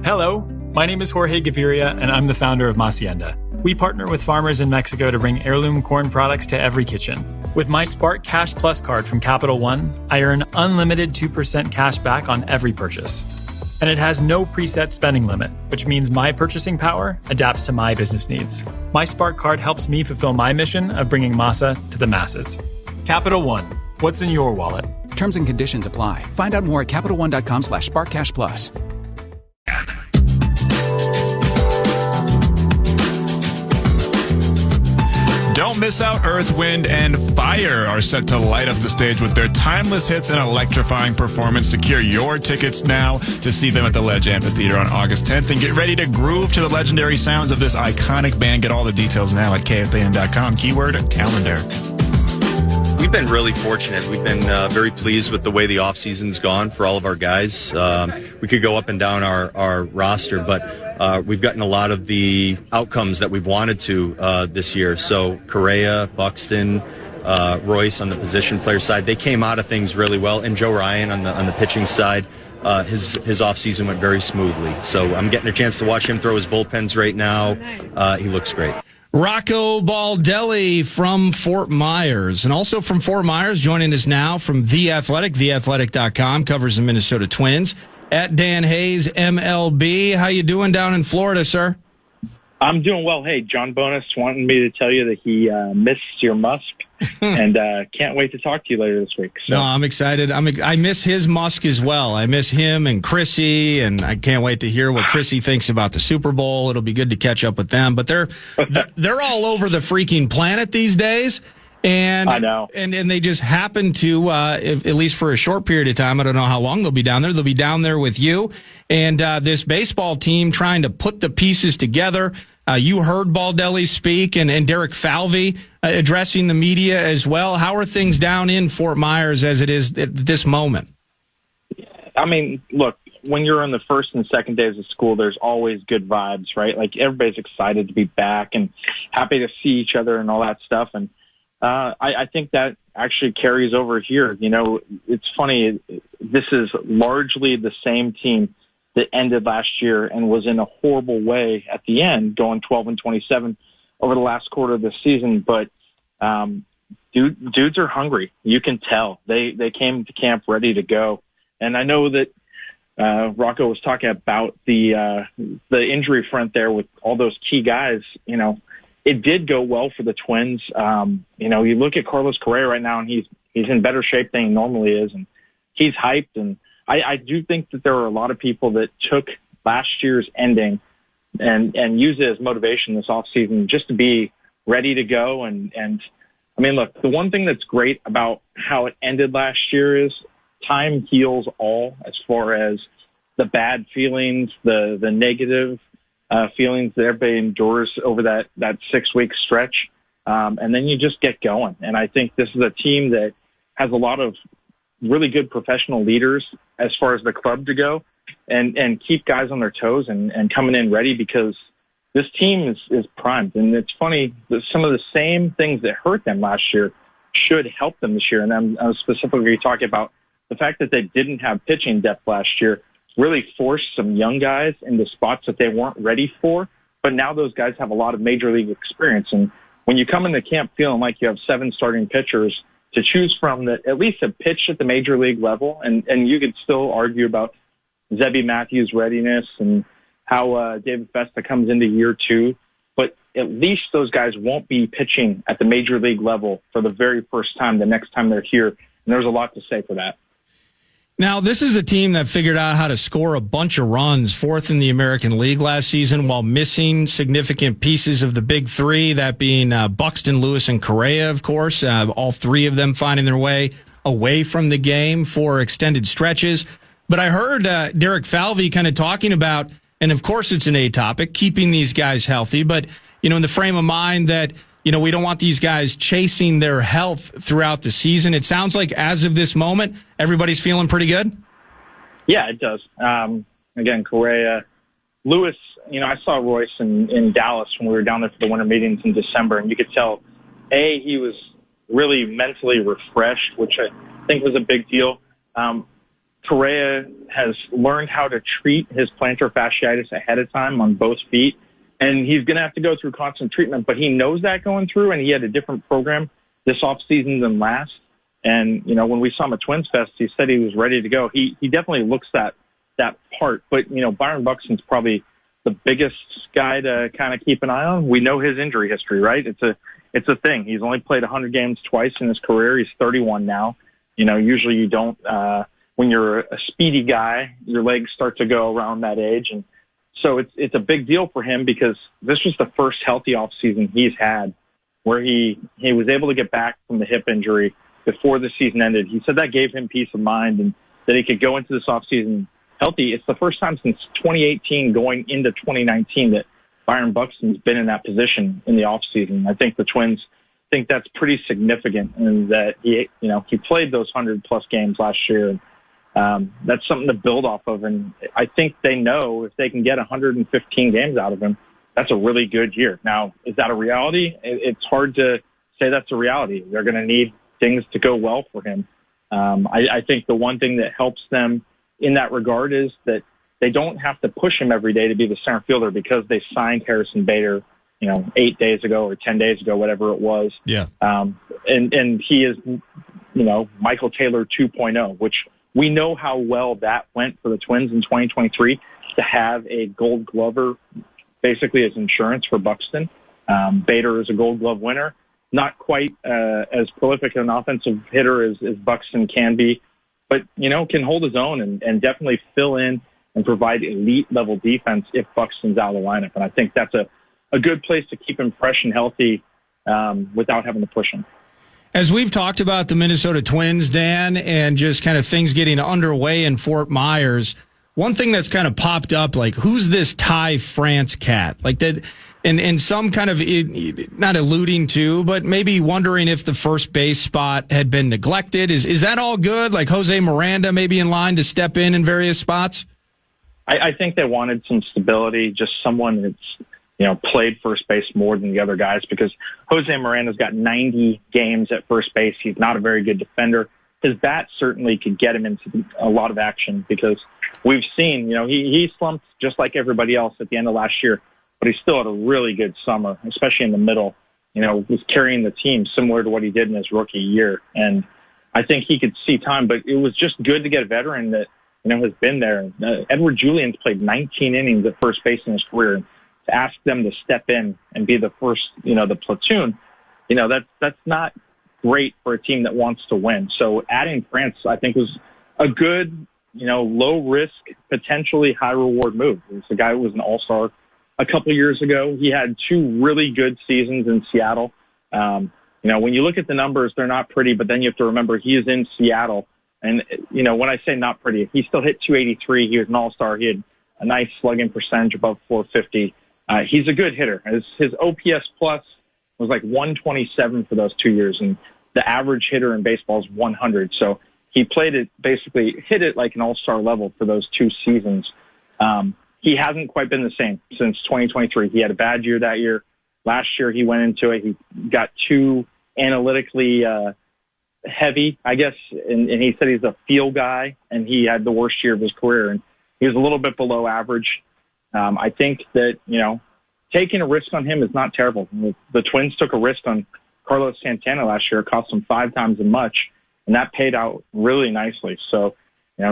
Hello, my name is Jorge Gaviria, and I'm the founder of Hacienda. We partner with farmers in Mexico to bring heirloom corn products to every kitchen. With my Spark Cash Plus card from Capital One, I earn unlimited 2% cash back on every purchase. And it has no preset spending limit, which means my purchasing power adapts to my business needs. My Spark card helps me fulfill my mission of bringing masa to the masses. Capital One, what's in your wallet? Terms and conditions apply. Find out more at CapitalOne.com/SparkCashPlus. Don't miss out. Earth, Wind, and Fire are set to light up the stage with their timeless hits and electrifying performance. Secure your tickets now to see them at the Ledge Amphitheater on August 10th and get ready to groove to the legendary sounds of this iconic band. Get all the details now at KFAN.com. Keyword calendar. We've been really fortunate. We've been very pleased with the way the offseason's gone for all of our guys. We could go up and down our roster, but we've gotten a lot of the outcomes that we've wanted to this year. So Correa, Buxton, Royce on the position player side, they came out of things really well. And Joe Ryan on the pitching side, his offseason went very smoothly. So I'm getting a chance to watch him throw his bullpens right now. He looks great. Rocco Baldelli from Fort Myers. And also from Fort Myers, joining us now from The Athletic, theathletic.com, covers the Minnesota Twins. At Dan Hayes, MLB. How you doing down in Florida, sir? I'm doing well. Hey, John Bonus wanted me to tell you that he missed your Musk and can't wait to talk to you later this week. So. No, I'm excited. I miss his Musk as well. I miss him and Chrissy, and I can't wait to hear what Chrissy thinks about the Super Bowl. It'll be good to catch up with them. But they're all over the freaking planet these days. And I know. And they just happen to, at least for a short period of time, I don't know how long they'll be down there. They'll be down there with you and this baseball team trying to put the pieces together. You heard Baldelli speak and Derek Falvey addressing the media as well. How are things down in Fort Myers as it is at this moment? I mean, look, when you're on the first and second days of school, there's always good vibes, right? Like everybody's excited to be back and happy to see each other and all that stuff. And I think that actually carries over here. You know, it's funny. This is largely the same team that ended last year and was in a horrible way at the end, going 12-27 over the last quarter of the season. But dudes are hungry. You can tell. They came to camp ready to go. And I know that Rocco was talking about the injury front there with all those key guys. You know, it did go well for the Twins. You know, you look at Carlos Correa right now, and he's in better shape than he normally is, and he's hyped. And I do think that there are a lot of people that took last year's ending and used it as motivation this offseason just to be ready to go. And I mean, look, the one thing that's great about how it ended last year is time heals all, as far as the bad feelings, the negative feelings that everybody endures over that 6-week stretch. And then you just get going. And I think this is a team that has a lot of really good professional leaders as far as the club to go and keep guys on their toes and coming in ready, because this team is primed. And it's funny that some of the same things that hurt them last year should help them this year. And I'm specifically talking about the fact that they didn't have pitching depth last year really forced some young guys into spots that they weren't ready for. But now those guys have a lot of major league experience. And when you come into camp feeling like you have 7 starting pitchers to choose from that at least have pitched at the major league level, and you could still argue about Zebby Matthews' readiness and how David Festa comes into year 2, but at least those guys won't be pitching at the major league level for the very first time the next time they're here. And there's a lot to say for that. Now, this is a team that figured out how to score a bunch of runs, 4th in the American League last season, while missing significant pieces of the big three, that being Buxton, Lewis, and Correa, of course, all 3 of them finding their way away from the game for extended stretches. But I heard Derek Falvey kind of talking about, and of course it's an A topic, keeping these guys healthy, but, you know, in the frame of mind that, you know, we don't want these guys chasing their health throughout the season. It sounds like as of this moment, everybody's feeling pretty good. Yeah, it does. Again, Correa, Lewis, you know, I saw Royce in Dallas when we were down there for the winter meetings in December, and you could tell, he was really mentally refreshed, which I think was a big deal. Correa has learned how to treat his plantar fasciitis ahead of time on both feet, and he's going to have to go through constant treatment, but he knows that going through, and he had a different program this offseason than last. And, when we saw him at Twins Fest, he said he was ready to go. He definitely looks that part, but, Byron Buxton's probably the biggest guy to kind of keep an eye on. We know his injury history, right? It's a thing. He's only played 100 games twice in his career. He's 31 now. Usually you don't, when you're a speedy guy, your legs start to go around that age. And so it's a big deal for him because this was the first healthy offseason he's had where he was able to get back from the hip injury before the season ended. He said that gave him peace of mind and that he could go into this offseason healthy. It's the first time since 2018 going into 2019 that Byron Buxton's been in that position in the offseason. I think the Twins think that's pretty significant and that he played those 100-plus games last year. That's something to build off of, and I think they know if they can get 115 games out of him, that's a really good year. Now, is that a reality? It's hard to say that's a reality. They're going to need things to go well for him. I think the one thing that helps them in that regard is that they don't have to push him every day to be the center fielder because they signed Harrison Bader, 8 days ago or 10 days ago, whatever it was. Yeah. And he is, Michael Taylor 2.0, which we know how well that went for the Twins in 2023 to have a Gold Glover basically as insurance for Buxton. Bader is a Gold Glove winner. Not quite as prolific an offensive hitter as Buxton can be, but, can hold his own and definitely fill in and provide elite-level defense if Buxton's out of the lineup. And I think that's a good place to keep him fresh and healthy without having to push him. As we've talked about the Minnesota Twins, Dan, and just kind of things getting underway in Fort Myers, one thing that's kind of popped up, like, who's this Ty France cat? Like that, and some kind of not alluding to, but maybe wondering if the first base spot had been neglected. Is that all good? Like Jose Miranda maybe in line to step in various spots? I think they wanted some stability, just someone that's, played first base more than the other guys because Jose Miranda's got 90 games at first base. He's not a very good defender. His bat certainly could get him into a lot of action because we've seen, he slumped just like everybody else at the end of last year, but he still had a really good summer, especially in the middle, was carrying the team similar to what he did in his rookie year. And I think he could see time, but it was just good to get a veteran that, has been there. Edward Julian's played 19 innings at first base in his career. To ask them to step in and be the first, the platoon, that's not great for a team that wants to win. So adding France, I think, was a good, low risk, potentially high reward move. It's a guy who was an all-star a couple of years ago. He had 2 really good seasons in Seattle. When you look at the numbers, they're not pretty, but then you have to remember he is in Seattle. And, when I say not pretty, he still hit 283. He was an all-star. He had a nice slugging percentage above 450. He's a good hitter. His OPS plus was like 127 for those 2 years, and the average hitter in baseball is 100. So he played it, basically hit it like an all-star level for those 2 seasons. He hasn't quite been the same since 2023. He had a bad year that year. Last year he went into it. He got too analytically heavy, I guess, and he said he's a feel guy, and he had the worst year of his career, and he was a little bit below average. I think that, taking a risk on him is not terrible. The Twins took a risk on Carlos Santana last year. It cost them 5 times as much, and that paid out really nicely. So,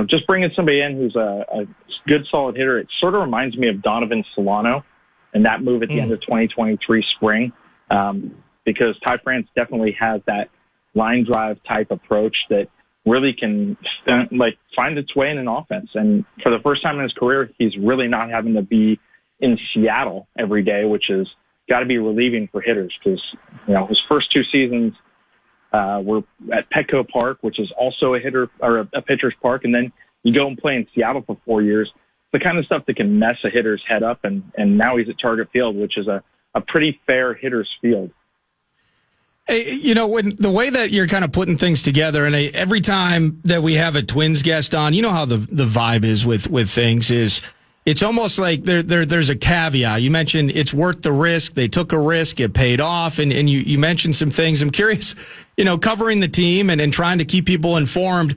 just bringing somebody in who's a good, solid hitter, it sort of reminds me of Donovan Solano and that move at the end of 2023 spring, because Ty France definitely has that line drive type approach that really can find its way in an offense. And for the first time in his career, he's really not having to be in Seattle every day, which is got to be relieving for hitters because, his first 2 seasons were at Petco Park, which is also a pitcher's park. And then you go and play in Seattle for 4 years, the kind of stuff that can mess a hitter's head up. And now he's at Target Field, which is a pretty fair hitter's field. Hey, when the way that you're kind of putting things together, and every time that we have a Twins guest on, how the vibe is with things is it's almost like there's a caveat. You mentioned it's worth the risk. They took a risk. It paid off. And you mentioned some things. I'm curious, covering the team and trying to keep people informed.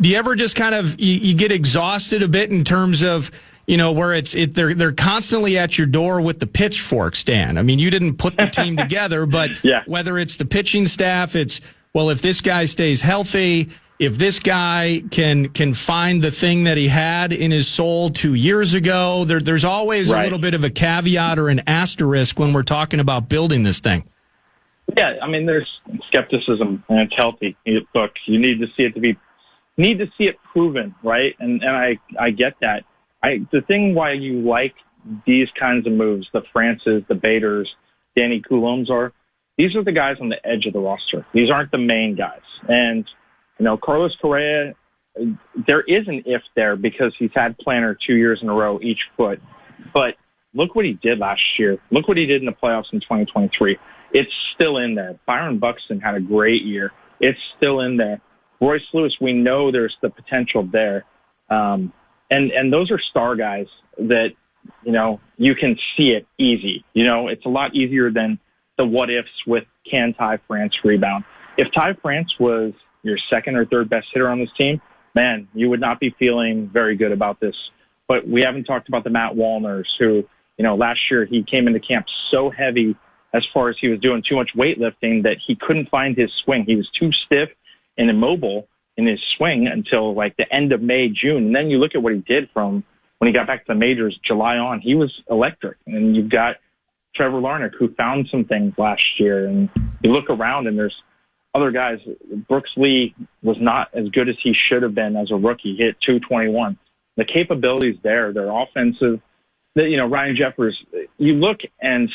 Do you ever just kind of you get exhausted a bit in terms of, where they're constantly at your door with the pitchforks, Dan? I mean, you didn't put the team together, but yeah. Whether it's the pitching staff, it's, well, if this guy stays healthy, if this guy can find the thing that he had in his soul 2 years ago, there's always a little bit of a caveat or an asterisk when we're talking about building this thing. Yeah, I mean, there's skepticism, and it's healthy. Look, you need to see it proven, right? And I get that. The thing why you like these kinds of moves, the Francis, the Baders, Danny Coulombs these are the guys on the edge of the roster. These aren't the main guys. And, Carlos Correa, there is an if there because he's had plantar 2 years in a row each foot. But look what he did last year. Look what he did in the playoffs in 2023. It's still in there. Byron Buxton had a great year. It's still in there. Royce Lewis, we know there's the potential there. And those are star guys that, you can see it easy. It's a lot easier than the what ifs with can Ty France rebound. If Ty France was your second or third best hitter on this team, man, you would not be feeling very good about this. But we haven't talked about the Matt Wallners who, last year he came into camp so heavy as far as he was doing too much weightlifting that he couldn't find his swing. He was too stiff and immobile in his swing until like the end of May, June. And then you look at what he did from when he got back to the majors, July on, he was electric. And you've got Trevor Larnach who found some things last year. And you look around and there's other guys. Brooks Lee was not as good as he should have been as a rookie. He hit .221. The capabilities there, their offensive, Ryan Jeffers, you look and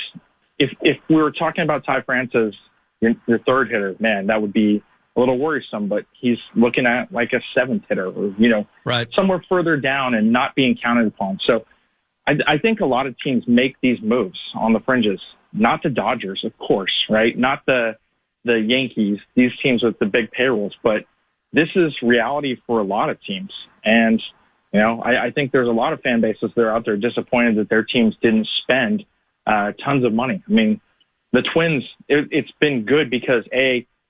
if we were talking about Ty France as your third hitter, man, that would be a little worrisome, but he's looking at like a seventh hitter or, somewhere further down and not being counted upon. So I think a lot of teams make these moves on the fringes, not the Dodgers, of course, right? Not the Yankees, these teams with the big payrolls, but this is reality for a lot of teams. And, I think there's a lot of fan bases that are out there disappointed that their teams didn't spend tons of money. I mean, the Twins, it's been good because,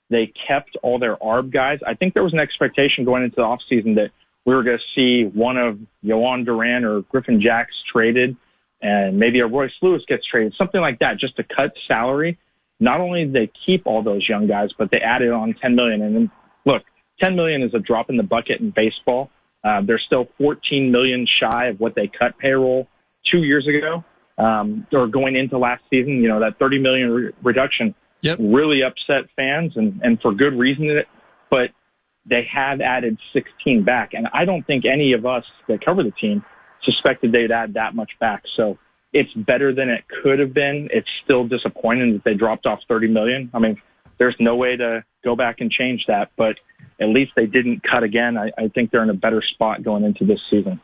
they kept all their ARB guys. I think there was an expectation going into the offseason that we were going to see one of Yohan Duran or Griffin Jacks traded and maybe a Royce Lewis gets traded, something like that, just to cut salary. Not only did they keep all those young guys, but they added on $10 million. And then, look, $10 million is a drop in the bucket in baseball. They're still $14 million shy of what they cut payroll 2 years ago or going into last season. That $30 million reduction. Yep. Really upset fans and for good reason. But they have added 16 back. And I don't think any of us that cover the team suspected they'd add that much back. So it's better than it could have been. It's still disappointing that they dropped off $30 million. I mean, there's no way to go back and change that. But at least they didn't cut again. I think they're in a better spot going into this season.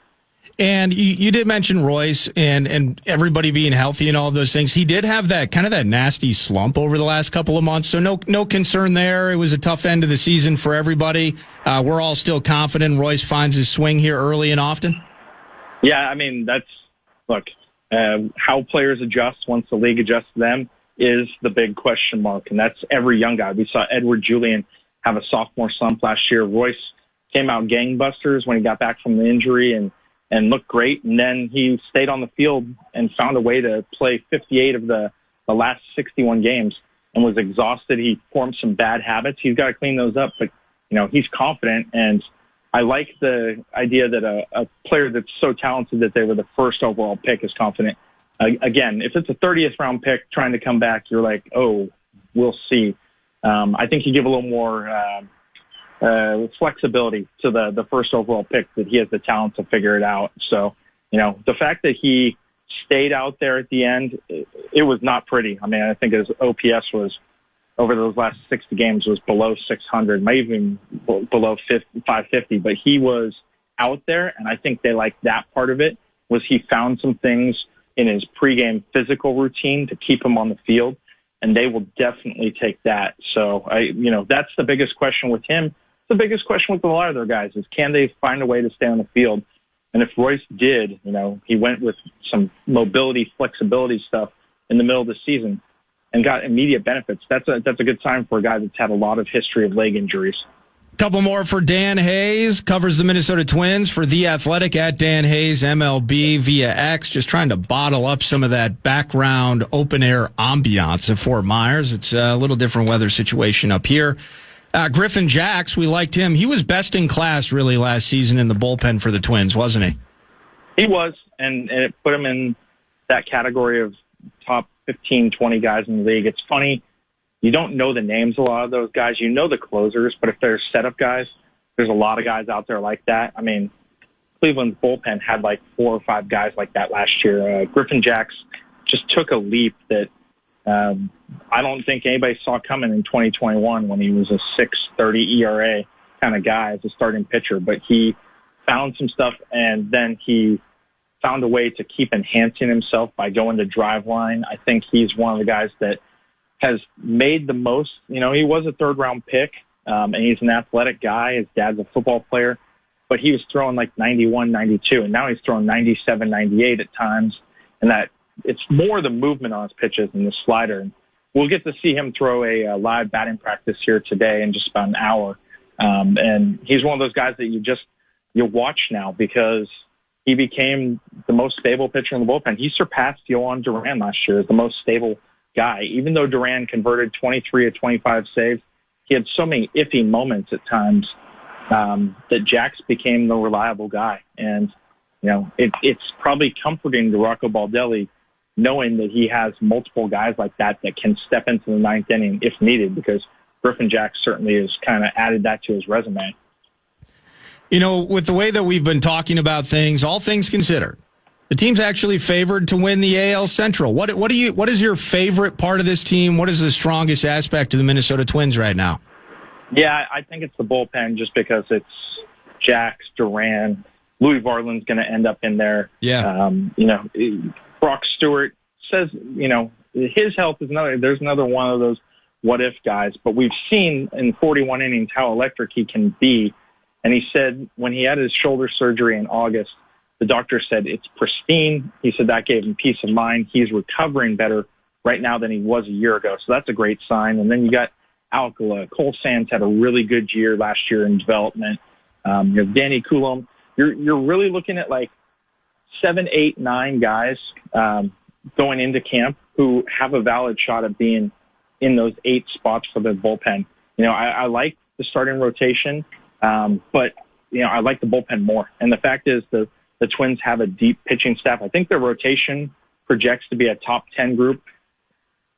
And you did mention Royce and everybody being healthy and all of those things. He did have that kind of that nasty slump over the last couple of months. So no concern there. It was a tough end of the season for everybody. We're all still confident Royce finds his swing here early and often. Yeah, I mean, how players adjust once the league adjusts to them is the big question mark. And that's every young guy. We saw Edward Julian have a sophomore slump last year. Royce came out gangbusters when he got back from the injury and looked great. And then he stayed on the field and found a way to play 58 of the last 61 games and was exhausted. He formed some bad habits. He's got to clean those up, but he's confident. And I like the idea that a player that's so talented that they were the first overall pick is confident. Again, if it's a 30th round pick trying to come back, you're like, oh, we'll see. I think you give a little more, flexibility to the first overall pick that he has the talent to figure it out. So, the fact that he stayed out there at the end, it was not pretty. I mean, I think his OPS was over those last 60 games was below 600, maybe even below 550, but he was out there. And I think they liked that part of it was he found some things in his pregame physical routine to keep him on the field. And they will definitely take that. So that's the biggest question with him. The biggest question with a lot of their guys is can they find a way to stay on the field? And if Royce did, he went with some mobility, flexibility stuff in the middle of the season and got immediate benefits. That's a good sign for a guy that's had a lot of history of leg injuries. Couple more for Dan Hayes, covers the Minnesota Twins for The Athletic at Dan Hayes, MLB via X, just trying to bottle up some of that background open-air ambiance at Fort Myers. It's a little different weather situation up here. Griffin Jacks, we liked him. He was best in class, really, last season in the bullpen for the Twins, wasn't he? He was, and it put him in that category of top 15, 20 guys in the league. It's funny. You don't know the names of a lot of those guys. You know the closers, but if they're setup guys, there's a lot of guys out there like that. I mean, Cleveland's bullpen had like 4 or 5 guys like that last year. Griffin Jacks just took a leap that I don't think anybody saw coming in 2021 when he was a 6.30 ERA kind of guy as a starting pitcher. But he found some stuff, and then he found a way to keep enhancing himself by going to driveline. I think he's one of the guys that has made the most. You know, he was a 3rd-round pick, and he's an athletic guy. His dad's a football player, but he was throwing like 91, 92, and now he's throwing 97, 98 at times, and that it's more the movement on his pitches than the slider. And we'll get to see him throw a live batting practice here today in just about an hour, and he's one of those guys that you watch now because he became the most stable pitcher in the bullpen. He surpassed Yohan Duran last year as the most stable guy. Even though Duran converted 23 of 25 saves, he had so many iffy moments at times that Jax became the reliable guy. And, you know, it's probably comforting to Rocco Baldelli knowing that he has multiple guys like that can step into the 9th inning if needed, because Griffin Jax certainly has kind of added that to his resume. You know, with the way that we've been talking about things, all things considered, the team's actually favored to win the AL Central. What is your favorite part of this team? What is the strongest aspect of the Minnesota Twins right now? Yeah, I think it's the bullpen just because it's Jax, Duran, Louis Varland's going to end up in there. Yeah. You know, Brock Stewart says, you know, his health is there's another one of those what if guys, but we've seen in 41 innings how electric he can be. And he said when he had his shoulder surgery in August, the doctor said it's pristine. He said that gave him peace of mind. He's recovering better right now than he was a year ago. So that's a great sign. And then you got Alcala. Cole Sands had a really good year last year in development. You know, Danny Coulomb. You're really looking at like 7, 8, 9 guys going into camp who have a valid shot at being in those 8 spots for the bullpen. You know, I like the starting rotation, but, you know, I like the bullpen more. And the fact is the Twins have a deep pitching staff. I think their rotation projects to be a top 10 group.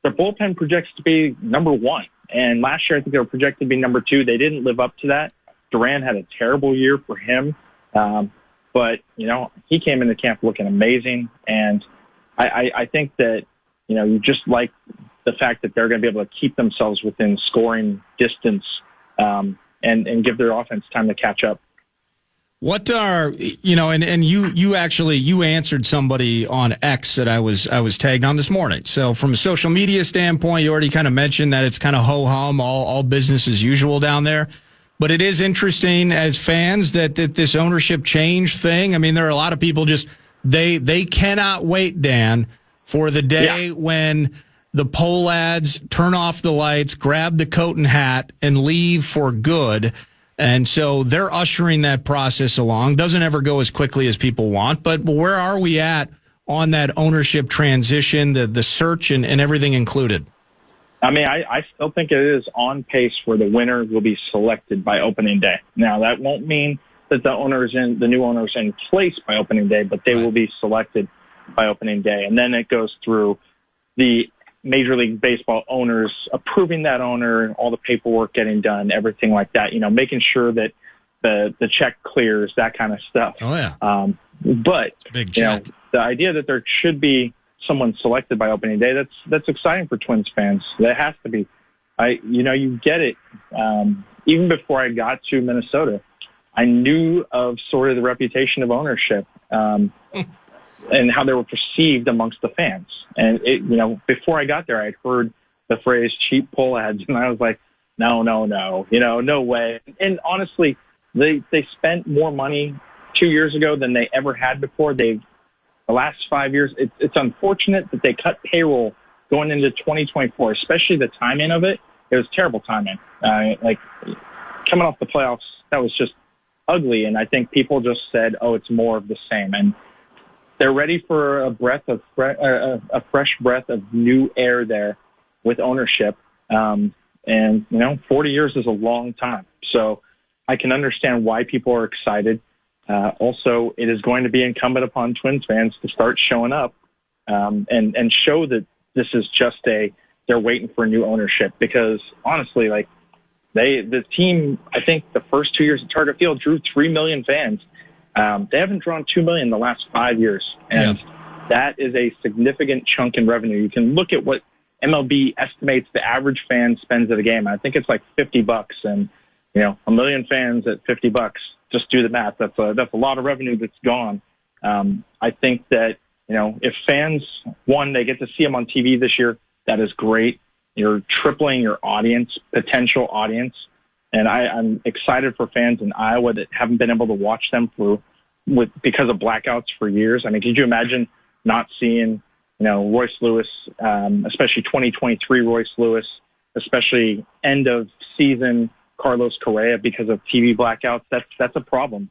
Their bullpen projects to be number 1. And last year, I think they were projected to be number 2. They didn't live up to that. Duran had a terrible year for him. But, you know, he came into camp looking amazing. And I think that, you know, you just like the fact that they're going to be able to keep themselves within scoring distance and give their offense time to catch up. What are, you know, and you answered somebody on X that I was tagged on this morning. So from a social media standpoint, you already kind of mentioned that it's kind of ho-hum, all business as usual down there. But it is interesting as fans that this ownership change thing. I mean, there are a lot of people just, they cannot wait, Dan, for the day when the Pohlads turn off the lights, grab the coat and hat, and leave for good. And so they're ushering that process along. Doesn't ever go as quickly as people want, but where are we at on that ownership transition, the search and everything included? I mean, I still think it is on pace where the winner will be selected by opening day. Now, that won't mean that the new owner is in place by opening day, but they will be selected by opening day. And then it goes through the Major League Baseball owners approving that owner and all the paperwork getting done, everything like that, you know, making sure that the check clears, that kind of stuff. Oh, yeah. But, big you know, check. the idea that there should be someone selected by opening day, that's exciting for Twins fans. That has to be. You get it. Even before I got to Minnesota, I knew of sort of the reputation of ownership and how they were perceived amongst the fans. And before I got there, I'd heard the phrase "cheap pull ads," and I was like, no, no way. And honestly, they spent more money 2 years ago than they ever had before. The last 5 years, it's unfortunate that they cut payroll going into 2024, especially the timing of it. It was terrible timing. coming off the playoffs, that was just ugly. And I think people just said, oh, it's more of the same. And they're ready for a fresh breath of new air there with ownership. And, 40 years is a long time. So I can understand why people are excited. Also, it is going to be incumbent upon Twins fans to start showing up and show that this is just they're waiting for new ownership. Because honestly, like the team, I think the first 2 years at Target Field drew 3 million fans. They haven't drawn 2 million in the last 5 years. And that is a significant chunk in revenue. You can look at what MLB estimates the average fan spends at a game. I think it's like $50, and a million fans at $50. Just do the math. That's a lot of revenue that's gone. I think that if fans, one, they get to see them on TV this year, that is great. You're tripling your potential audience, and I'm excited for fans in Iowa that haven't been able to watch them because of blackouts for years. I mean, could you imagine not seeing Royce Lewis, especially 2023 Royce Lewis, especially end of season Carlos Correa because of TV blackouts? That's a problem.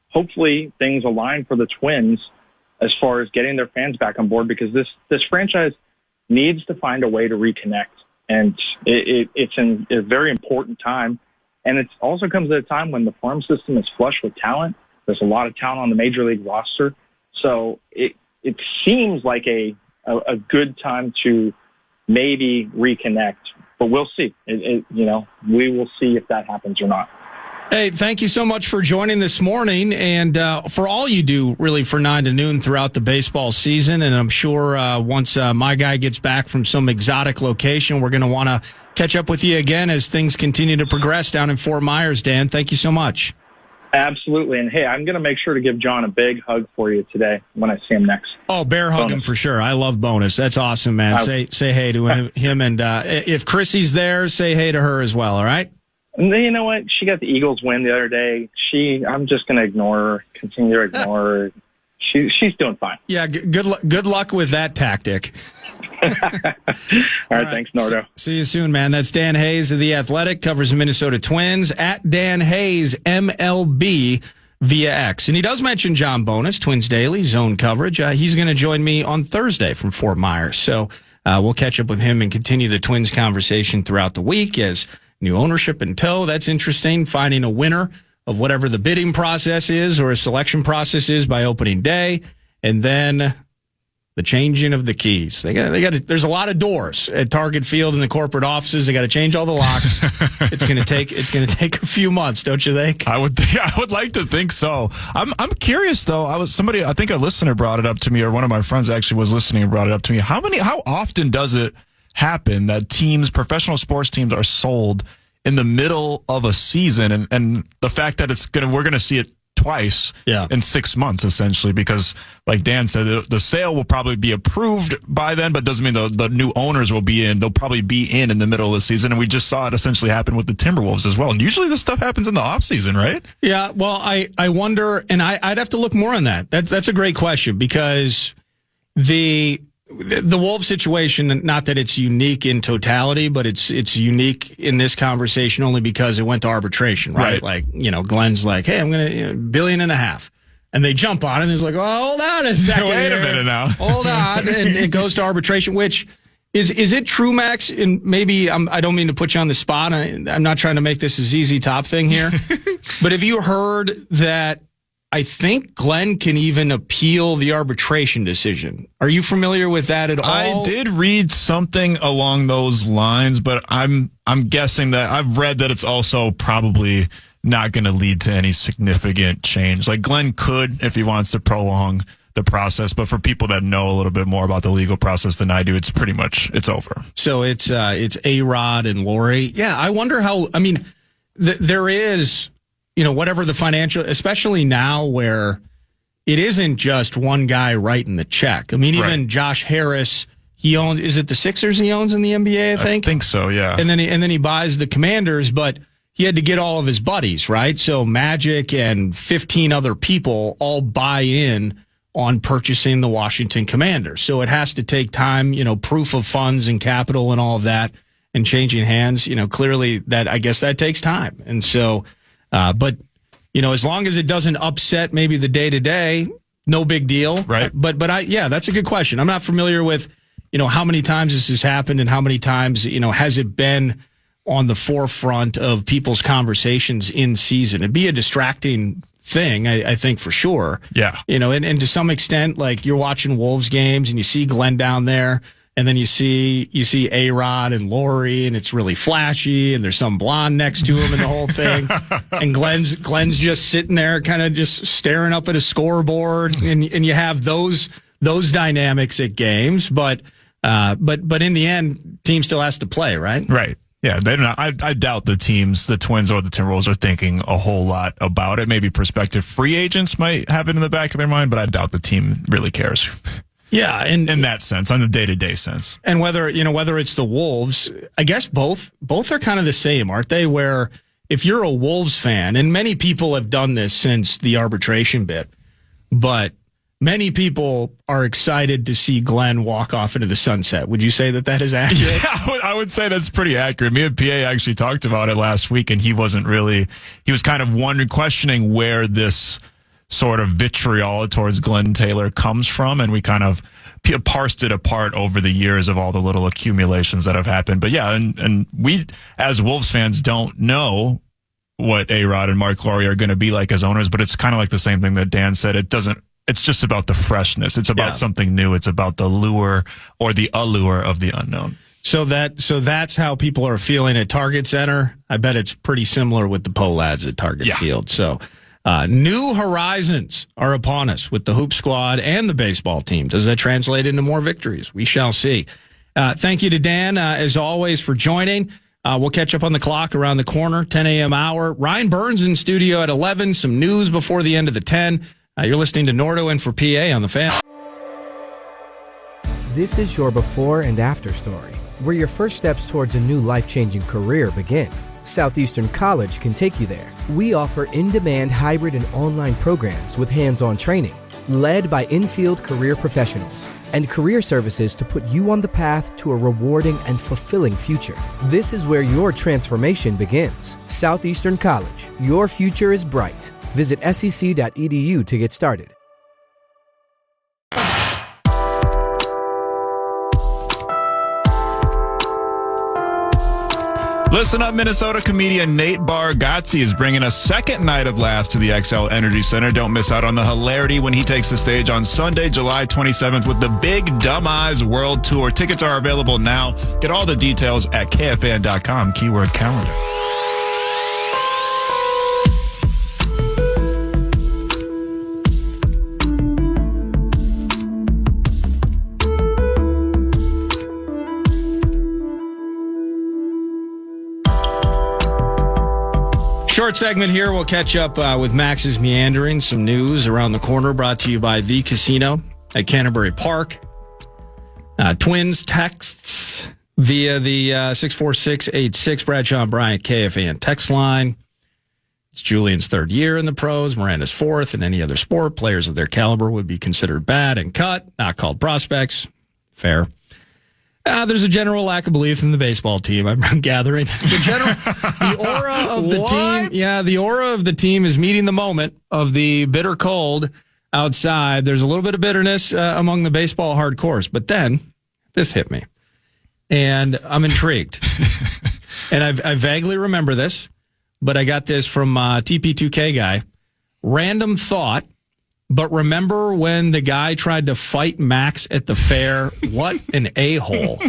Hopefully things align for the Twins as far as getting their fans back on board, because this franchise needs to find a way to reconnect. And it's in a very important time. And it also comes at a time when the farm system is flush with talent. There's a lot of talent on the major league roster. So it seems like a good time to maybe reconnect, but we'll see. We will see if that happens or not. Hey, thank you so much for joining this morning and for all you do really for 9 to noon throughout the baseball season. And I'm sure once my guy gets back from some exotic location, we're going to want to catch up with you again as things continue to progress down in Fort Myers, Dan. Thank you so much. Absolutely. And hey, I'm going to make sure to give John a big hug for you today when I see him next. Oh, bear hug him for sure. I love Bonus. That's awesome, man. Say hey to him. And if Chrissy's there, say hey to her as well. All right. And then, you know what? She got the Eagles win the other day. I'm just going to ignore her, continue to ignore her. She's doing fine. Yeah. Good luck with that tactic. All right. Thanks, Nardo. See you soon, man. That's Dan Hayes of The Athletic, covers the Minnesota Twins, at Dan Hayes MLB via X. And he does mention John Bonus, Twins Daily, zone coverage. He's going to join me on Thursday from Fort Myers. So we'll catch up with him and continue the Twins conversation throughout the week as new ownership in tow. That's interesting. Finding a winner of whatever the bidding process is or a selection process is by opening day. And then the changing of the keys. They got. There's a lot of doors at Target Field in the corporate offices. They got to change all the locks. It's going to take a few months, don't you think? I would like to think so. I'm curious though. I think a listener brought it up to me, or one of my friends actually was listening and brought it up to me. How often does it happen that professional sports teams are sold in the middle of a season, and the fact that we're going to see it twice in 6 months, essentially, because like Dan said, the sale will probably be approved by then, but doesn't mean the new owners will be in. They'll probably be in the middle of the season. And we just saw it essentially happen with the Timberwolves as well. And usually this stuff happens in the off season, right? Yeah. Well, I wonder, and I'd have to look more on that. That's a great question, because the Wolves situation, not that it's unique in totality, but it's unique in this conversation only because it went to arbitration, right? Like, Glenn's like, hey, I'm going to $1.5 billion. And they jump on it and he's like, oh, hold on a second. Wait a minute now. Hold on. And it goes to arbitration, which is it true, Max? And maybe I don't mean to put you on the spot. I'm not trying to make this a ZZ Top thing here. But have you heard that I think Glenn can even appeal the arbitration decision? Are you familiar with that at all? I did read something along those lines, but I'm guessing that I've read that it's also probably not going to lead to any significant change. Like Glenn could, if he wants to prolong the process, but for people that know a little bit more about the legal process than I do, it's pretty much over. So it's A-Rod and Lori. Yeah, I wonder how. I mean, there is, whatever the financial, especially now where it isn't just one guy writing the check. I mean, even Josh Harris, he owns, is it the Sixers he owns in the NBA, I think? I think so, yeah. And then he buys the Commanders, but he had to get all of his buddies, right? So Magic and 15 other people all buy in on purchasing the Washington Commanders. So it has to take time, proof of funds and capital and all of that. and changing hands, clearly that, I guess that takes time. And so, but as long as it doesn't upset maybe the day to day, no big deal. Right. But that's a good question. I'm not familiar with, how many times this has happened and how many times, has it been on the forefront of people's conversations in season. It'd be a distracting thing, I think, for sure. Yeah. And to some extent, like you're watching Wolves games and you see Glenn down there, and then you see A-Rod and Lori, and it's really flashy, and there's some blonde next to him and the whole thing. And Glenn's just sitting there kind of just staring up at a scoreboard, and you have those dynamics at games, but in the end, team still has to play, right? Right. Yeah, they don't. I doubt the Twins or the Timberwolves are thinking a whole lot about it. Maybe prospective free agents might have it in the back of their mind, but I doubt the team really cares. Yeah, and in that sense, on the day-to-day sense. And whether it's the Wolves, I guess both are kind of the same, aren't they? Where if you're a Wolves fan, and many people have done this since the arbitration bit, but many people are excited to see Glenn walk off into the sunset. Would you say that is accurate? Yeah, I would say that's pretty accurate. Me and PA actually talked about it last week, and he was kind of questioning where this sort of vitriol towards Glenn Taylor comes from, and we kind of parsed it apart over the years of all the little accumulations that have happened. But yeah, and we as Wolves fans don't know what A-Rod and Mark Lowry are going to be like as owners, but it's kind of like the same thing that Dan said. It's just about the freshness. It's about something new. It's about the lure or the allure of the unknown. So that's how people are feeling at Target Center. I bet it's pretty similar with the Polads at Target Field. So new horizons are upon us with the Hoop Squad and the baseball team. Does that translate into more victories? We shall see. Thank you to Dan, as always, for joining. We'll catch up on the clock around the corner, 10 a.m. hour. Ryan Burns in studio at 11. Some news before the end of the 10. You're listening to Nordo and for PA on the Fan. This is your before and after story, where your first steps towards a new life-changing career begin. Southeastern College can take you there. We offer in-demand hybrid and online programs with hands-on training, led by in-field career professionals, and career services to put you on the path to a rewarding and fulfilling future. This is where your transformation begins. Southeastern College, your future is bright. Visit sec.edu to get started. Listen up, Minnesota. Comedian Nate Bargatze is bringing a second night of laughs to the XL Energy Center. Don't miss out on the hilarity when he takes the stage on Sunday, July 27th with the Big Dumb Eyes World Tour. Tickets are available now. Get all the details at KFAN.com, keyword calendar. Short segment here. We'll catch up with Max's Meanderings. Some news around the corner brought to you by The Casino at Canterbury Park. Twins texts via the 64686 Bradshaw and Bryant KFAN text line. It's Julian's third year in the pros, Miranda's fourth. In any other sport, players of their caliber would be considered bad and cut, not called prospects. Fair. There's a general lack of belief in the baseball team, I'm gathering. The aura of the team. Yeah, the aura of the team is meeting the moment of the bitter cold outside. There's a little bit of bitterness among the baseball hardcores. But then this hit me, and I'm intrigued. And I vaguely remember this, but I got this from TP2K guy. Random thought. But remember when the guy tried to fight Maxx at the fair? What an a-hole. How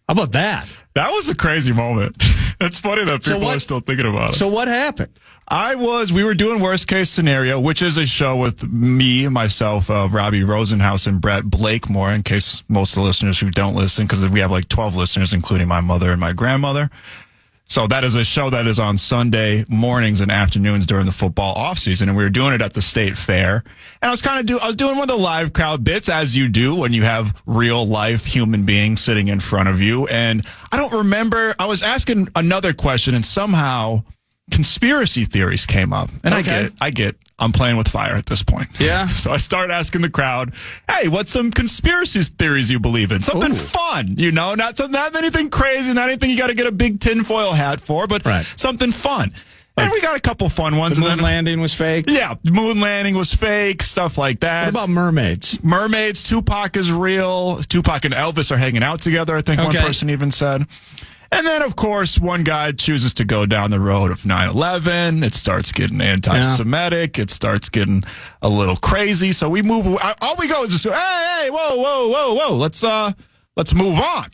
about that? That was a crazy moment. It's funny that people are still thinking about it. So what happened? We were doing Worst Case Scenario, which is a show with me, myself, Robbie Rosenhaus, and Brett Blakemore, in case most of the listeners who don't listen, because we have like 12 listeners, including my mother and my grandmother. So that is a show that is on Sunday mornings and afternoons during the football offseason, and we were doing it at the State Fair. And I was doing one of the live crowd bits, as you do when you have real life human beings sitting in front of you. And I don't remember, I was asking another question, and somehow conspiracy theories came up. And Okay. I get I'm playing with fire at this point. Yeah. So I start asking the crowd, hey, what's some conspiracy theories you believe in? Something fun, not anything crazy, not anything you got to get a big tinfoil hat for, but something fun. And we got a couple fun ones. The moon landing was fake? Yeah, moon landing was fake, stuff like that. What about mermaids? Mermaids, Tupac is real. Tupac and Elvis are hanging out together, I think one person even said. And then, of course, one guy chooses to go down the road of 9/11. It starts getting anti-Semitic. It starts getting a little crazy. So we move. All we go is just, hey, whoa. Let's move on.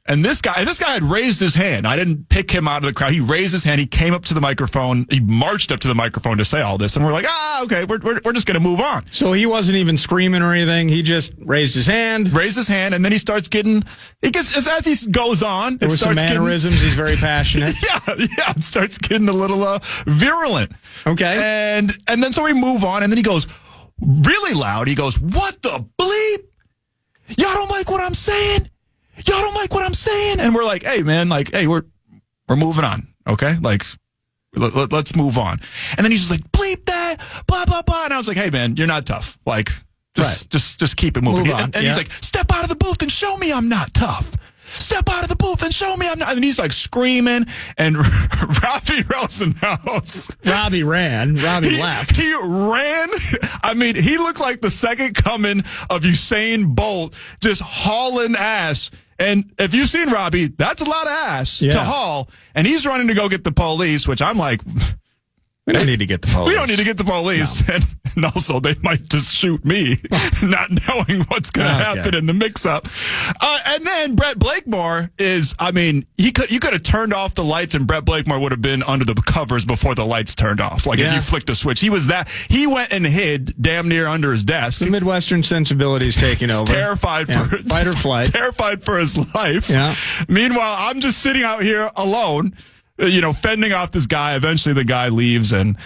And this guy had raised his hand. I didn't pick him out of the crowd. He raised his hand. He came up to the microphone. He marched up to the microphone to say all this. And we're like, okay, we're just going to move on. So he wasn't even screaming or anything. He just raised his hand. And then he starts getting, as he goes on. There were some mannerisms. He's very passionate. Yeah. It starts getting a little virulent. Okay. And then so we move on. And then he goes really loud. He goes, what the bleep? Y'all don't like what I'm saying? Y'all don't like what I'm saying? And we're like, hey, man, we're moving on, okay? Let's move on. And then he's just like, bleep that, blah, blah, blah. And I was like, hey, man, you're not tough. Just keep it moving. And he's like, step out of the booth and show me I'm not tough. Step out of the booth and show me I'm not. And he's like screaming. And Robbie Rosenhaus. Robbie ran. Robbie left. He ran. I mean, he looked like the second coming of Usain Bolt, just hauling ass. And if you've seen Robbie, that's a lot of ass to haul. And he's running to go get the police, which I'm like, we don't need to get the police. We don't need to get the police. No. And also, they might just shoot me, not knowing what's going to happen in the mix-up. And then Brett Blakemore you could have turned off the lights and Brett Blakemore would have been under the covers before the lights turned off. If you flicked the switch. He went and hid damn near under his desk. The Midwestern sensibilities taking over. Terrified for fight or flight. Terrified for his life. Yeah. Meanwhile, I'm just sitting out here alone, fending off this guy. Eventually the guy leaves and,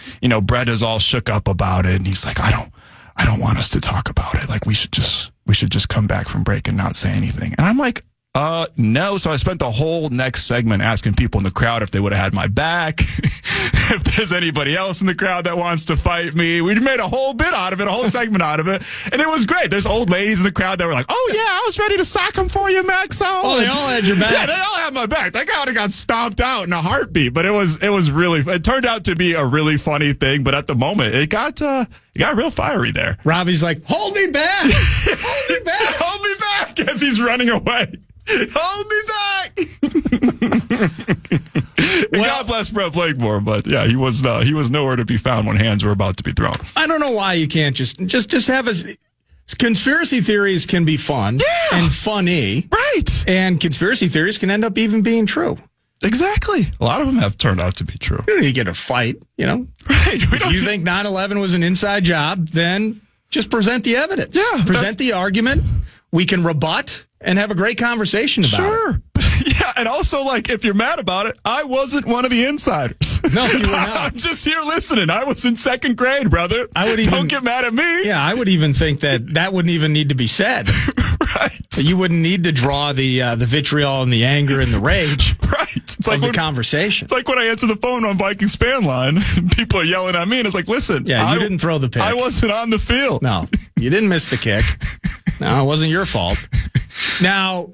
Brett is all shook up about it. And he's like, I don't want us to talk about it. Like, we should just come back from break and not say anything. And I'm like, no. So I spent the whole next segment asking people in the crowd if they would have had my back, if there's anybody else in the crowd that wants to fight me. We made a whole bit out of it, a whole segment out of it. And it was great. There's old ladies in the crowd that were like, oh, yeah, I was ready to sock him for you, Maxx. Oh, they all had your back. Yeah, they all had my back. That guy would have got stomped out in a heartbeat. But it turned out to be a really funny thing. But at the moment, it got real fiery there. Robbie's like, hold me back. Hold me back. Hold me back as he's running away. Hold me back. God bless Brett Blakemore, but yeah, he was nowhere to be found when hands were about to be thrown. I don't know why you can't just have conspiracy theories can be fun and funny, right? And conspiracy theories can end up even being true. Exactly. A lot of them have turned out to be true. You don't need to get a fight, Right. If you think 9/11 was an inside job, then just present the evidence. Yeah. Present the argument. We can rebut and have a great conversation about it. Sure. Yeah, and also, if you're mad about it, I wasn't one of the insiders. No, you were not. I'm just here listening. I was in second grade, brother. Don't get mad at me. Yeah, I would even think that wouldn't even need to be said. Right. You wouldn't need to draw the vitriol and the anger and the rage. Right. It's like the conversation. It's like when I answer the phone on Vikings fan line, and people are yelling at me, and it's like, listen. Yeah, you didn't throw the pick. I wasn't on the field. No, you didn't miss the kick. No, it wasn't your fault. Now,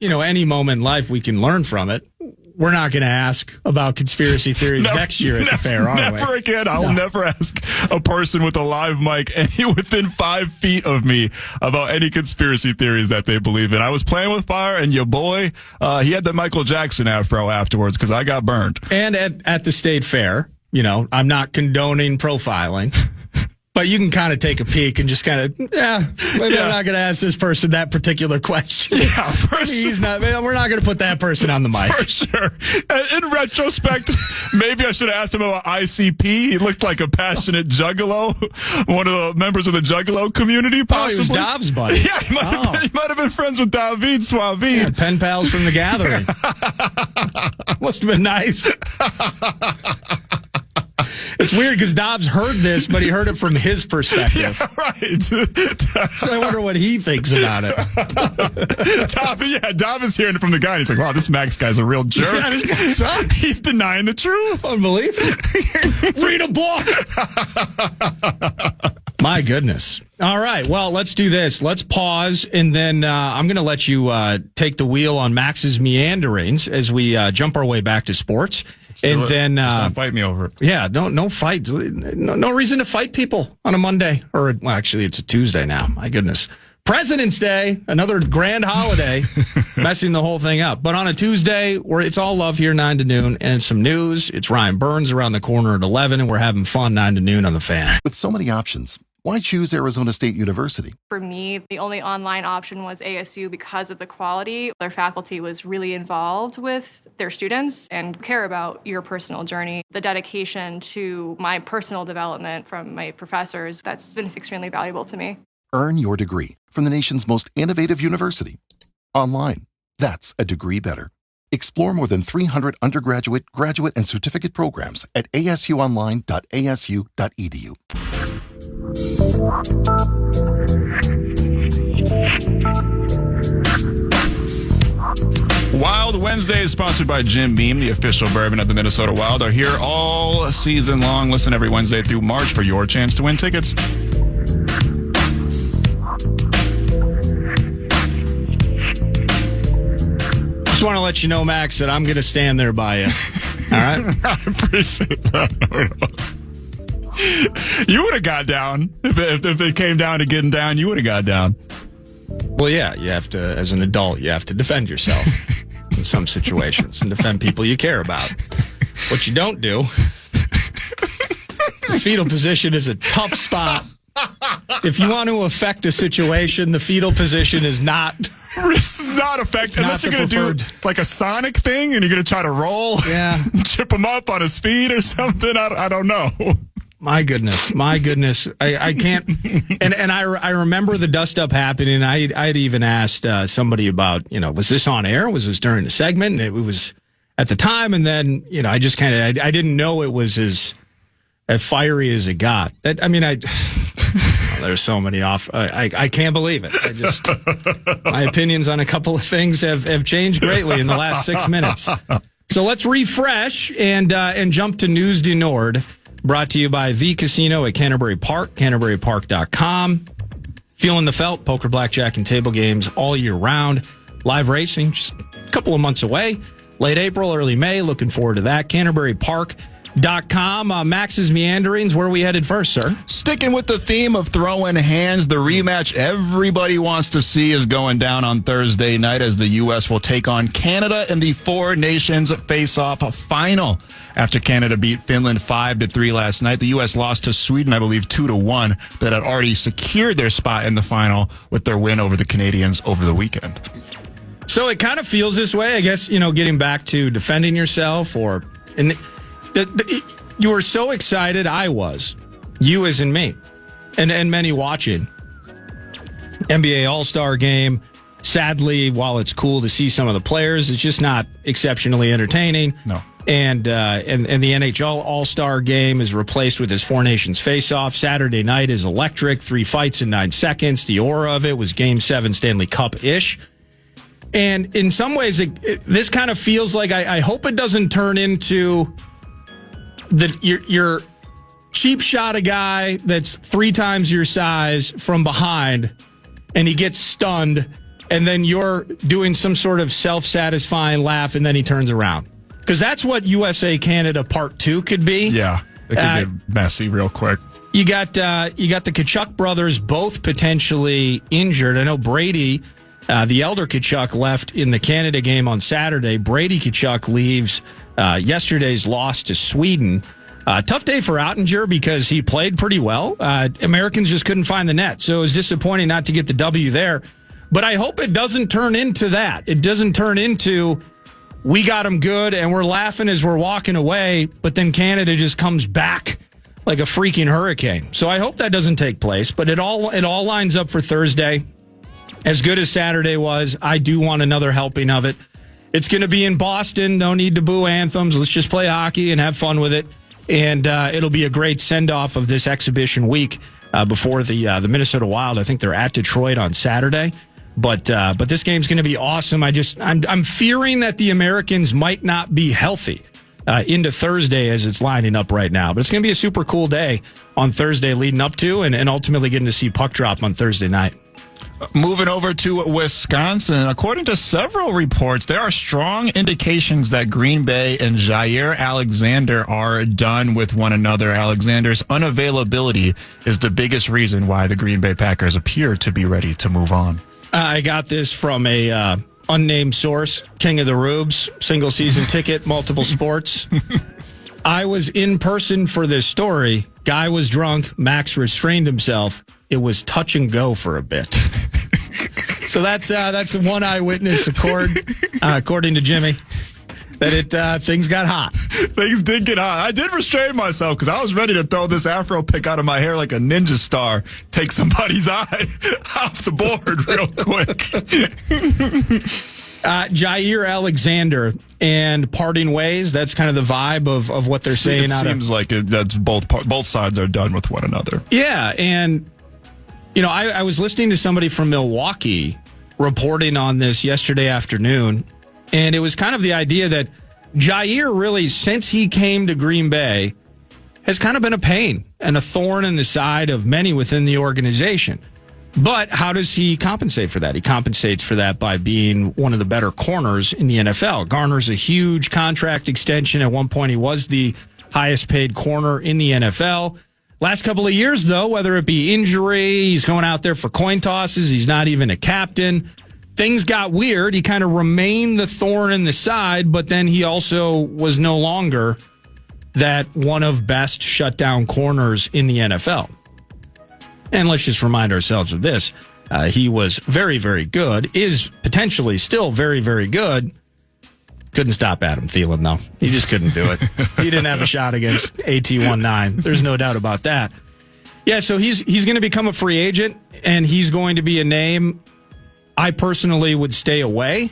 any moment in life we can learn from it. We're not going to ask about conspiracy theories next year at the fair, are we? Never again. I'll never ask a person with a live mic within 5 feet of me about any conspiracy theories that they believe in. I was playing with fire, and your boy, he had the Michael Jackson afro afterwards because I got burned. And at the state fair, I'm not condoning profiling. But you can kind of take a peek and just kind of, maybe I'm not going to ask this person that particular question. Yeah, for sure. We're not going to put that person on the mic. For sure. In retrospect, maybe I should have asked him about ICP. He looked like a passionate juggalo, one of the members of the juggalo community, possibly. Oh, he was Dav's buddy. Yeah, he might have been friends with David Suavid. Yeah, pen pals from the gathering. Must have been nice. It's It's weird because Dobbs heard this, but he heard it from his perspective. Yeah, right. So I wonder what he thinks about it. Dobbs is hearing it from the guy. And he's like, wow, this Maxx guy's a real jerk. Yeah, this guy sucks. He's denying the truth. Unbelievable. Read a book. My goodness. All right. Well, let's do this. Let's pause, and then I'm going to let you take the wheel on Max's meanderings as we jump our way back to sports. And then don't fight me over it. Yeah, no fights. No reason to fight people on a Monday. Or, well, actually, it's a Tuesday now. My goodness. President's Day, another grand holiday, messing the whole thing up. But on a Tuesday, where it's all love here, 9 to noon, and some news. It's Ryan Burns around the corner at 11, and we're having fun 9 to noon on the Fan. With so many options, why choose Arizona State University? For me, the only online option was ASU because of the quality. Their faculty was really involved with their students and care about your personal journey. The dedication to my personal development from my professors, that's been extremely valuable to me. Earn your degree from the nation's most innovative university. Online. That's a degree better. Explore more than 300 undergraduate, graduate, and certificate programs at asuonline.asu.edu. Wild Wednesday is sponsored by Jim Beam, the official bourbon of the Minnesota Wild. Are here all season long. Listen every Wednesday through March for your chance to win tickets. Just want to let you know, Max, that I'm going to stand there by you. All right? I appreciate that. You would have got down. If it came down to getting down, you would have got down. Well, yeah, you have to, as an adult, you have to defend yourself in some situations and defend people you care about. What you don't do, the fetal position is a tough spot. If you want to affect a situation, the fetal position is not. This is not effective. Unless you're going to do like a Sonic thing and you're going to try to roll, chip him up on his feet or something. I don't know. My goodness. I can't. And I remember the dust up happening. I'd even asked somebody about, was this on air? Was this during the segment? And it was at the time. And then, I just I didn't know it was as fiery as it got. There's so many off. I can't believe it. My opinions on a couple of things have changed greatly in the last 6 minutes. So let's refresh and jump to News du Nord, brought to you by The Casino at Canterbury Park, CanterburyPark.com. Feeling the felt, poker, blackjack, and table games all year round. Live racing, just a couple of months away. Late April, early May. Looking forward to that. CanterburyPark.com. Max's Meanderings, where are we headed first, sir? Sticking with the theme of throwing hands, the rematch everybody wants to see is going down on Thursday night as the U.S. will take on Canada in the Four Nations Face-Off final. After Canada beat Finland 5-3 last night, the U.S. lost to Sweden, I believe, 2-1, that had already secured their spot in the final with their win over the Canadians over the weekend. So it kind of feels this way, I guess, getting back to defending yourself you were so excited. I was. You as in me. And many watching. NBA All-Star Game. Sadly, while it's cool to see some of the players, it's just not exceptionally entertaining. No. And the NHL All-Star Game is replaced with this Four Nations Face-Off. Saturday night is electric. 3 fights in 9 seconds. The aura of it was Game 7 Stanley Cup-ish. And in some ways, this kind of feels like I hope it doesn't turn into your cheap shot a guy that's 3 times your size from behind and he gets stunned and then you're doing some sort of self-satisfying laugh and then he turns around. Because that's what USA Canada Part 2 could be. Yeah, it could get messy real quick. You got the Tkachuk brothers both potentially injured. I know Brady, the elder Tkachuk, left in the Canada game on Saturday. Brady Tkachuk leaves yesterday's loss to Sweden. Tough day for Ottinger because he played pretty well. Americans just couldn't find the net, so it was disappointing not to get the W there. But I hope it doesn't turn into that. It doesn't turn into we got them good and we're laughing as we're walking away, but then Canada just comes back like a freaking hurricane. So I hope that doesn't take place, but it all lines up for Thursday. As good as Saturday was, I do want another helping of it. It's going to be in Boston. No need to boo anthems. Let's just play hockey and have fun with it. And it'll be a great send-off of this exhibition week before the Minnesota Wild. I think they're at Detroit on Saturday. But this game's going to be awesome. I'm fearing that the Americans might not be healthy into Thursday as it's lining up right now. But it's going to be a super cool day on Thursday leading up to and ultimately getting to see puck drop on Thursday night. Moving over to Wisconsin, according to several reports, there are strong indications that Green Bay and Jair Alexander are done with one another. Alexander's unavailability is the biggest reason why the Green Bay Packers appear to be ready to move on. I got this from a unnamed source, King of the Rubes, single season ticket, multiple sports. I was in person for this story. Guy was drunk. Maxx restrained himself. It was touch and go for a bit. So that's one eyewitness according to Jimmy, that things got hot. Things did get hot. I did restrain myself because I was ready to throw this afro pick out of my hair like a ninja star, take somebody's eye off the board real quick. Jair Alexander and parting ways. That's kind of the vibe of what they're saying. It seems like that's both sides are done with one another. Yeah, and I was listening to somebody from Milwaukee reporting on this yesterday afternoon, and it was kind of the idea that Jair really, since he came to Green Bay, has kind of been a pain and a thorn in the side of many within the organization. But how does he compensate for that? He compensates for that by being one of the better corners in the NFL. Garners a huge contract extension. At one point, he was the highest paid corner in the NFL. Last couple of years, though, whether it be injury, he's going out there for coin tosses, he's not even a captain. Things got weird. He kind of remained the thorn in the side, but then he also was no longer that one of best shutdown corners in the NFL. And let's just remind ourselves of this. He was very, very good, is potentially still very, very good. Couldn't stop Adam Thielen, though. He just couldn't do it. He didn't have a shot against AT-19. There's no doubt about that. Yeah, so he's going to become a free agent, and he's going to be a name I personally would stay away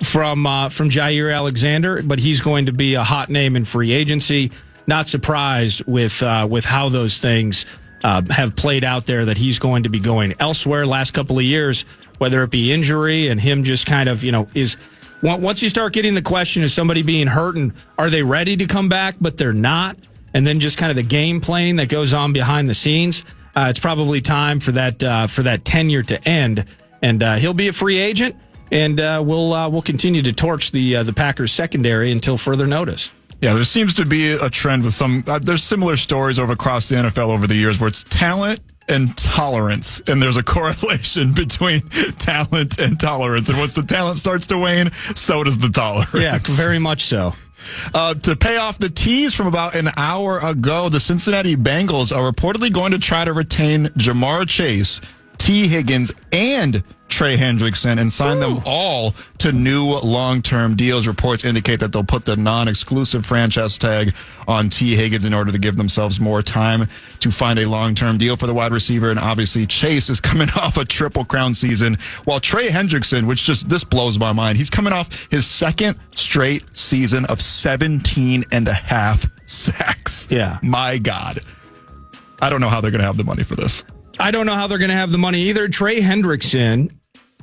from Jair Alexander, but he's going to be a hot name in free agency. Not surprised with how those things have played out there, that he's going to be going elsewhere last couple of years, whether it be injury and him just kind of, is once you start getting the question of somebody being hurt and are they ready to come back, but they're not, and then just kind of the game playing that goes on behind the scenes, it's probably time for that tenure to end. And he'll be a free agent, and we'll continue to torch the Packers secondary until further notice. Yeah, there seems to be a trend with some. There's similar stories across the NFL over the years where it's talent and tolerance, and there's a correlation between talent and tolerance. And once the talent starts to wane, so does the tolerance. Yeah, very much so. To pay off the tease from about an hour ago, the Cincinnati Bengals are reportedly going to try to retain Jamar Chase, T. Higgins, and Trey Hendrickson and sign them all to new long-term deals. Reports indicate that they'll put the non-exclusive franchise tag on T. Higgins in order to give themselves more time to find a long-term deal for the wide receiver. And obviously Chase is coming off a Triple Crown season, while Trey Hendrickson, this blows my mind, he's coming off his second straight season of 17.5 sacks. Yeah. My God. I don't know how they're going to have the money for this. I don't know how they're going to have the money either. Trey Hendrickson,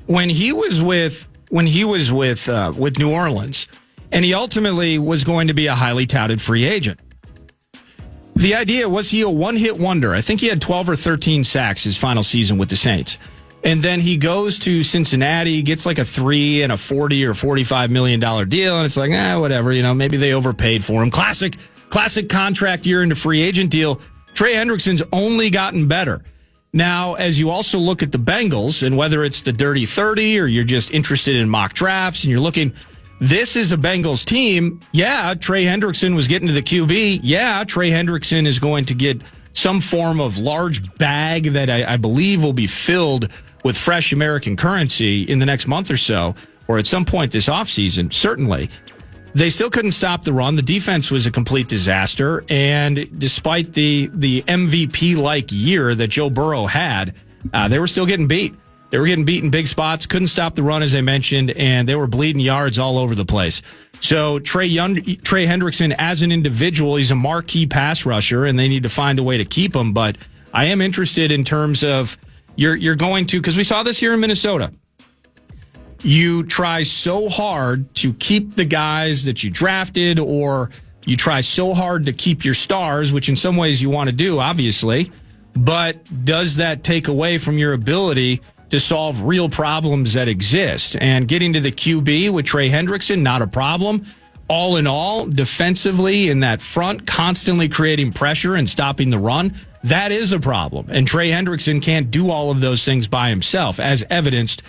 when he was with New Orleans, and he ultimately was going to be a highly touted free agent. The idea was he a one-hit wonder. I think he had 12 or 13 sacks his final season with the Saints. And then he goes to Cincinnati, gets like a $3 and a $40 or $45 million deal, and it's like, whatever, maybe they overpaid for him. Classic contract year into free agent deal. Trey Hendrickson's only gotten better. Now, as you also look at the Bengals, and whether it's the Dirty 30 or you're just interested in mock drafts and you're looking, this is a Bengals team. Yeah, Trey Hendrickson was getting to the QB. Yeah, Trey Hendrickson is going to get some form of large bag that I believe will be filled with fresh American currency in the next month or so, or at some point this offseason, certainly. They still couldn't stop the run. The defense was a complete disaster. And despite the MVP-like year that Joe Burrow had, they were still getting beat. They were getting beat in big spots, couldn't stop the run, as I mentioned, and they were bleeding yards all over the place. So Trey Hendrickson, as an individual, he's a marquee pass rusher, and they need to find a way to keep him. But I am interested in terms of you're going to, because we saw this here in Minnesota. You try so hard to keep the guys that you drafted, or you try so hard to keep your stars, which in some ways you want to do, obviously. But does that take away from your ability to solve real problems that exist? And getting to the QB with Trey Hendrickson, not a problem. All in all, defensively in that front, constantly creating pressure and stopping the run, that is a problem. And Trey Hendrickson can't do all of those things by himself, as evidenced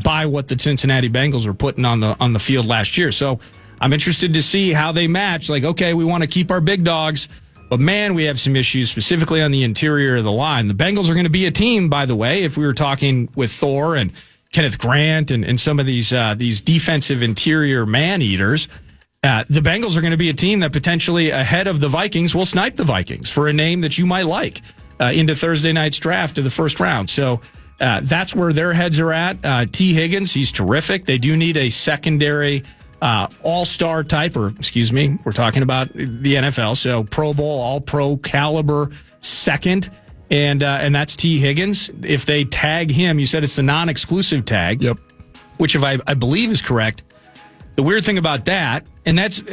by what the Cincinnati Bengals were putting on the field last year. So I'm interested to see how they match. Like, okay, we want to keep our big dogs, but man, we have some issues specifically on the interior of the line. The Bengals are going to be a team, by the way, if we were talking with Thor and Kenneth Grant and some of these defensive interior man-eaters. The Bengals are going to be a team that potentially ahead of the Vikings will snipe the Vikings for a name that you might like into Thursday night's draft of the first round. So that's where their heads are at. T. Higgins, he's terrific. They do need a secondary all-star type, or excuse me, we're talking about the NFL, so Pro Bowl, all-pro caliber second, and that's T. Higgins. If they tag him, you said it's the non-exclusive tag, yep, which if I believe is correct. The weird thing about that, and that's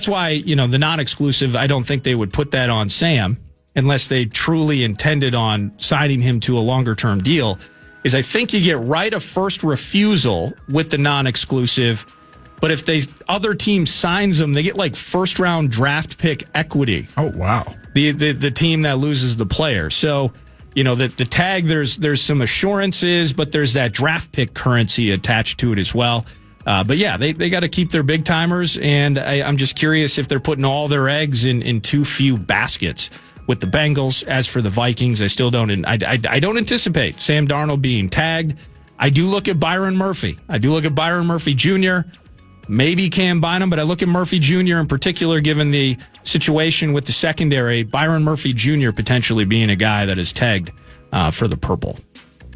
why, the non-exclusive, I don't think they would put that on Sam unless they truly intended on signing him to a longer-term deal, is I think you get right of first refusal with the non-exclusive, but if the other team signs them, they get like first-round draft pick equity. Oh, wow. The team that loses the player. So, the tag, there's some assurances, but there's that draft pick currency attached to it as well. But yeah, they got to keep their big timers, and I'm just curious if they're putting all their eggs in too few baskets with the Bengals. As for the Vikings, I still don't. I don't anticipate Sam Darnold being tagged. I do look at Byron Murphy. Jr. Maybe Cam Bynum, but I look at Murphy Jr. in particular, given the situation with the secondary. Byron Murphy Jr. potentially being a guy that is tagged for the purple.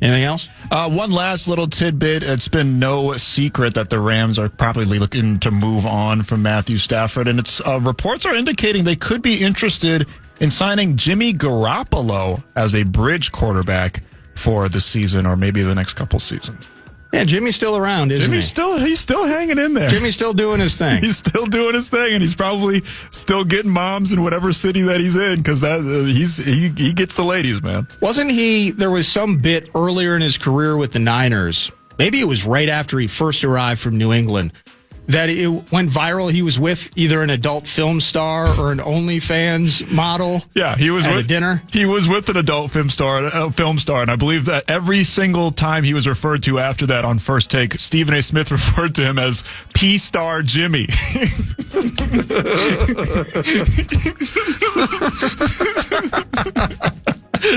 Anything else? One last little tidbit. It's been no secret that the Rams are probably looking to move on from Matthew Stafford, and it's reports are indicating they could be interested in signing Jimmy Garoppolo as a bridge quarterback for the season, or maybe the next couple seasons. Yeah, Jimmy's still around, isn't he? He's still hanging in there. Jimmy's still doing his thing. He's still doing his thing, and he's probably still getting moms in whatever city that he's in, because he gets the ladies, man. Wasn't he? There was some bit earlier in his career with the Niners. Maybe it was right after he first arrived from New England that it went viral. He was with either an adult film star or an OnlyFans model. Yeah, he was at with a dinner. He was with an adult film star, and I believe that every single time he was referred to after that on First Take, Stephen A. Smith referred to him as P-Star Jimmy.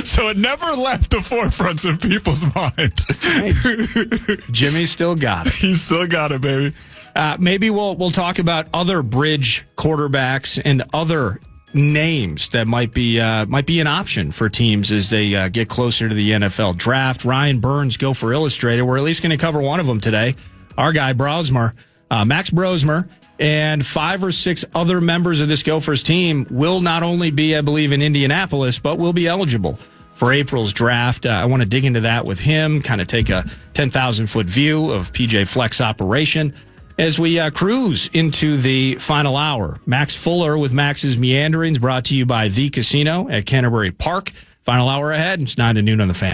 So it never left the forefronts of people's mind. Hey, Jimmy still got it. He's still got it, baby. Maybe we'll talk about other bridge quarterbacks and other names that might be an option for teams as they get closer to the NFL draft. Ryan Burns, Gopher Illustrated. We're at least going to cover one of them today. Our guy Brosmer, Max Brosmer, and 5 or 6 other members of this Gophers team will not only be, I believe, in Indianapolis, but will be eligible for April's draft. I want to dig into that with him, kind of take a 10,000-foot view of PJ Fleck's operation as we cruise into the final hour. Max Fuller with Max's Meanderings, brought to you by The Casino at Canterbury Park. Final hour ahead. It's 9 to noon on the Fan.